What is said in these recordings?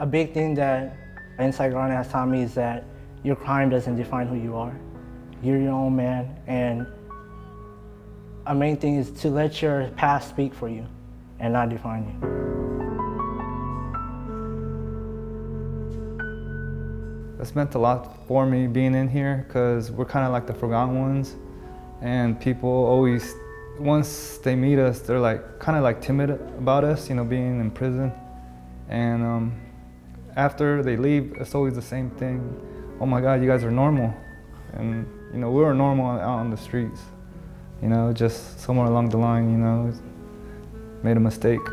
A big thing that Inside Garden has taught me is that your crime doesn't define who you are. You're your own man, and a main thing is to let your past speak for you and not define you. It's meant a lot for me being in here because we're kind of like the forgotten ones, and people always, once they meet us, they're like kind of like timid about us, you know, being in prison. And after they leave, it's always the same thing. Oh my God, you guys are normal. And you know, we were normal out on the streets. You know, just somewhere along the line, you know, made a mistake.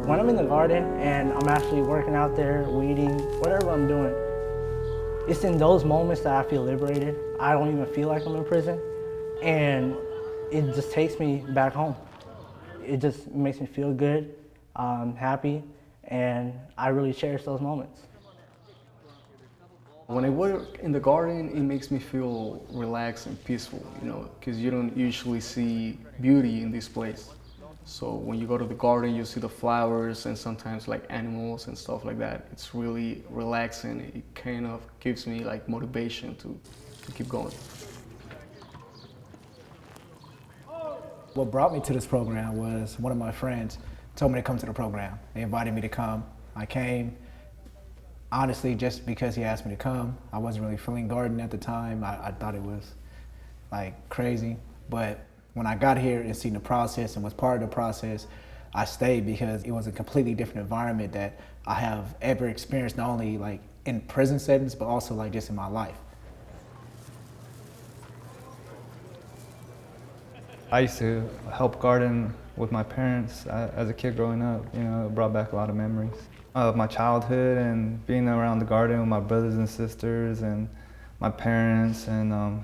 When I'm in the garden and I'm actually working out there, weeding, whatever I'm doing, it's in those moments that I feel liberated. I don't even feel like I'm in prison, and it just takes me back home. It just makes me feel good, happy, and I really cherish those moments. When I work in the garden, it makes me feel relaxed and peaceful, you know, because you don't usually see beauty in this place. So when you go to the garden, you see the flowers and sometimes like animals and stuff like that. It's really relaxing. It kind of gives me like motivation to keep going. What brought me to this program was one of my friends told me to come to the program. They invited me to come. I came, honestly, just because he asked me to come. I wasn't really feeling garden at the time. I thought it was like crazy, but when I got here and seen the process and was part of the process, I stayed because it was a completely different environment that I have ever experienced, not only like in prison settings, but also like just in my life. I used to help garden with my parents as a kid growing up. You know, it brought back a lot of memories of my childhood and being around the garden with my brothers and sisters and my parents, and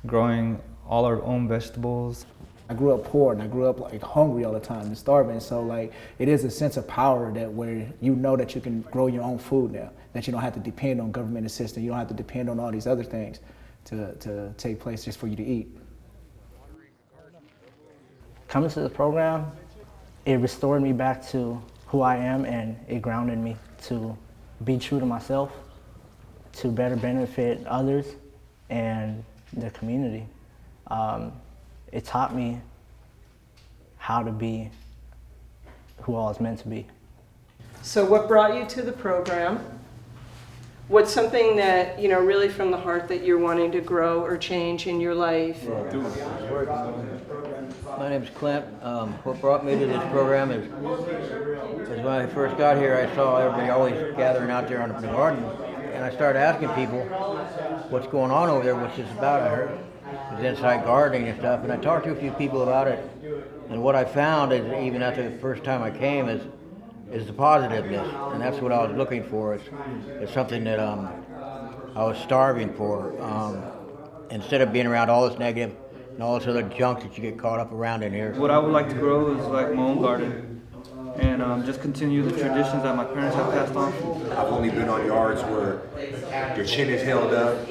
growing all our own vegetables. I grew up poor and I grew up like hungry all the time and starving. So like it is a sense of power that where you know that you can grow your own food now, that you don't have to depend on government assistance, you don't have to depend on all these other things to take place just for you to eat. Coming to the program, it restored me back to who I am, and it grounded me to be true to myself, to better benefit others and the community. It taught me how to be who I was meant to be. So what brought you to the program? What's something that, you know, really from the heart that you're wanting to grow or change in your life? My name is Quentin. What brought me to this program is when I first got here, I saw everybody always gathering out there on the garden, and I started asking people what's going on over there, what's this about. I heard it was inside gardening and stuff, and I talked to a few people about it, and what I found is, even after the first time I came, is the positiveness, and that's what I was looking for. It's something that I was starving for. Instead of being around all this negative and all this other junk that you get caught up around in here. What I would like to grow is like my own garden, and just continue the traditions that my parents have passed on. I've only been on yards where your chin is held up,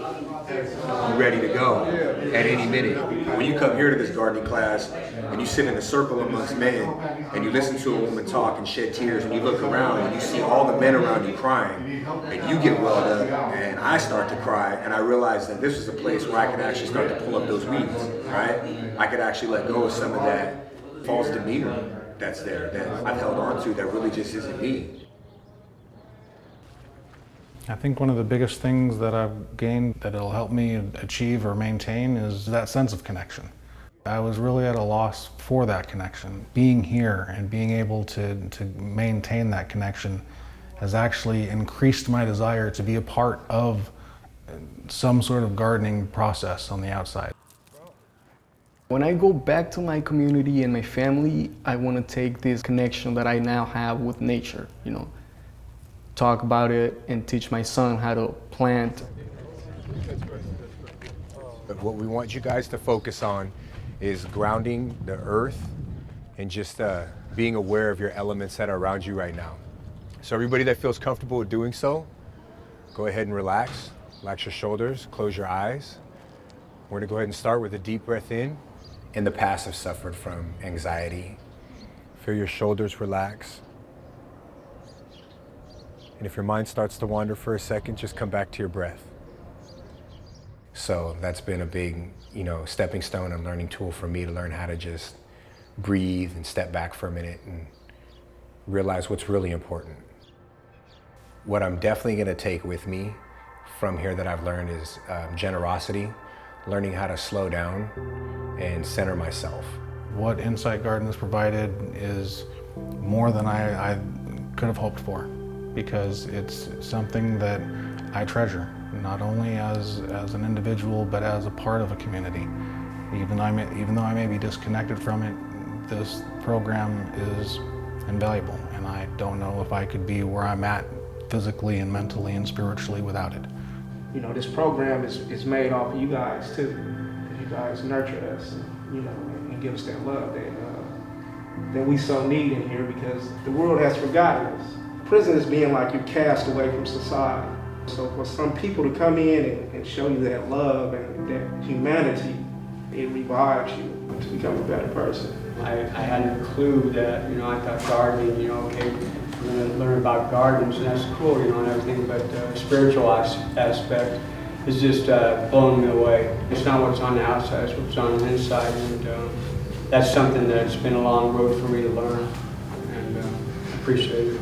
you're ready to go at any minute. When you come here to this gardening class and you sit in a circle amongst men and you listen to a woman talk and shed tears, and you look around and you see all the men around you crying, and you get welled up and I start to cry, and I realize that this is a place where I can actually start to pull up those weeds, right? I could actually let go of some of that false demeanor that's there, that I've held on to, that really just isn't me. I think one of the biggest things that I've gained that it'll help me achieve or maintain is that sense of connection. I was really at a loss for that connection. Being here and being able to maintain that connection has actually increased my desire to be a part of some sort of gardening process on the outside. When I go back to my community and my family, I want to take this connection that I now have with nature, you know, talk about it and teach my son how to plant. What we want you guys to focus on is grounding the earth and just being aware of your elements that are around you right now. So everybody that feels comfortable with doing so, go ahead and relax. Relax your shoulders, close your eyes. We're gonna go ahead and start with a deep breath in. In the past, I've suffered from anxiety. Feel your shoulders relax. And if your mind starts to wander for a second, just come back to your breath. So that's been a big, stepping stone and learning tool for me to learn how to just breathe and step back for a minute and realize what's really important. What I'm definitely gonna take with me from here that I've learned is generosity, learning how to slow down and center myself. What Insight Garden has provided is more than I could have hoped for, because it's something that I treasure, not only as an individual, but as a part of a community. Even though I may be disconnected from it, this program is invaluable, and I don't know if I could be where I'm at physically and mentally and spiritually without it. This program is made off of you guys too. You guys nurture us, and give us that love that we so need in here, because the world has forgotten us. Prison is being like you're cast away from society. So for some people to come in and show you that love and that humanity, it revives you to become a better person. I hadn't a clue that, I thought gardening, okay, I'm going to learn about gardens, and that's cool, and everything, but the spiritual aspect is just blowing me away. It's not what's on the outside, it's what's on the inside, and that's something that's been a long road for me to learn, and I appreciate it.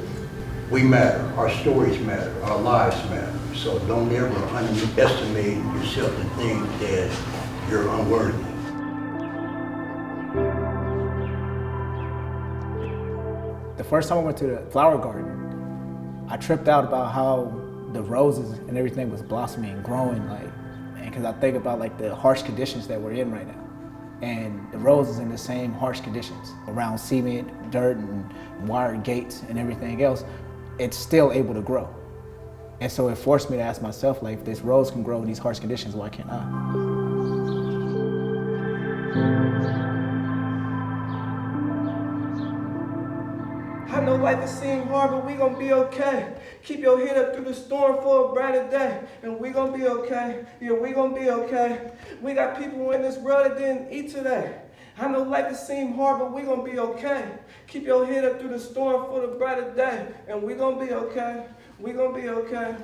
We matter, our stories matter, our lives matter, so don't ever underestimate yourself and think that you're unworthy. The first time I went to the flower garden, I tripped out about how the roses and everything was blossoming and growing, and because I think about the harsh conditions that we're in right now. And the roses in the same harsh conditions, around cement, dirt, and wired gates and everything else, it's still able to grow. And so it forced me to ask myself, if this rose can grow in these harsh conditions, why can't I? I know life is seem hard, but we gonna be okay. Keep your head up through the storm for a brighter day, and we gonna be okay. Yeah, we gonna be okay. We got people in this world that didn't eat today. I know life is seem hard, but we gonna be okay. Keep your head up through the storm for the brighter day, and we gonna be okay. We gonna be okay.